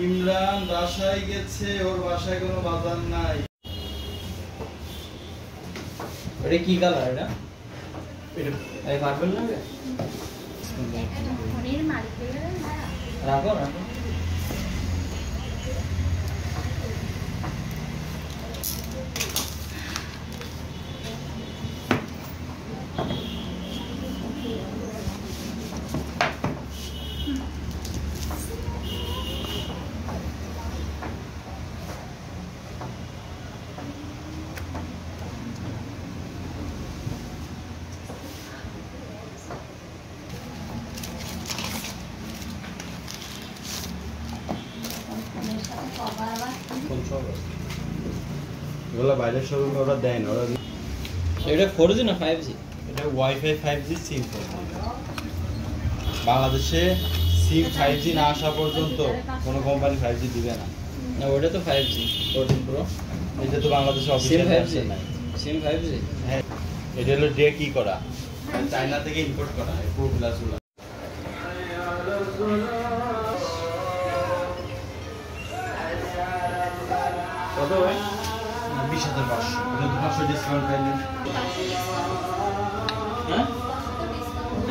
ইমরান বাসায় গেছে, ওর বাসায় কোনো বাজার নাই। এটা কি কালার এটা? এই পার্পল না রে? ফোনের মালিক বলে রাখো রাখো। এগুলো বাইরের শোরুমে ওরা দেয় না, ওরা এটা 4G না 5G? এটা ওয়াইফাই 5G সিম। বাংলাদেশে সিম 5G না আসা পর্যন্ত কোনো কোম্পানি 5G দিবে না। না ওটা তো 5G 14 Pro। এটা তো বাংলাদেশে সিম অফিসিয়াল 5G ভার্সন নাই। সিম 5G। হ্যাঁ, এটা হলো ডে কি করা, চায়না থেকে ইম্পোর্ট করা প্রো প্লাসগুলো। কত ভাই? 20,500। এটা তো 500 ডিসকাউন্ট পাইলেন। হ্যাঁ?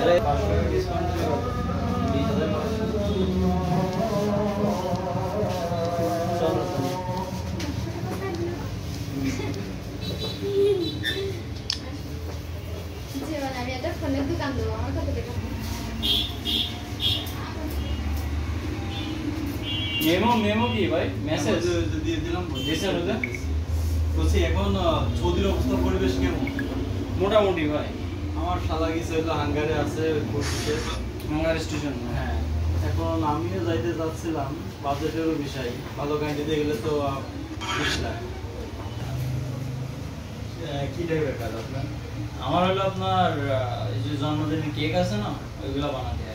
আরে 500 টাকা ডিসকাউন্ট দিলে কত? 20,500। চলো চলো। জীবন আমি একটা ফোনের দোকান দেবো, আমার কত টাকা? মেমো কি ভাই? মেসেজ দিয়ে দিলাম। দিছেন ওদের? বলছি এখন সৌদির অবস্থা পরিবেশ কেমন? মোটামুটি ভাই। আমার শালা গেছে হলো হাঙ্গারে আছে কোর্সে, হাঙ্গার স্টেশন। হ্যাঁ। এখন আমিও যাইতে যাচ্ছিলাম, বাজেটেরও বিষয়, ভালো গাড়ি দিতে গেলে তো 20 লাখ। কি টাইপের কাজ আপনার? আমার হলো আপনার এই যে জন্মদিনের কেক আছে না, ওইগুলো বানাতে হয়।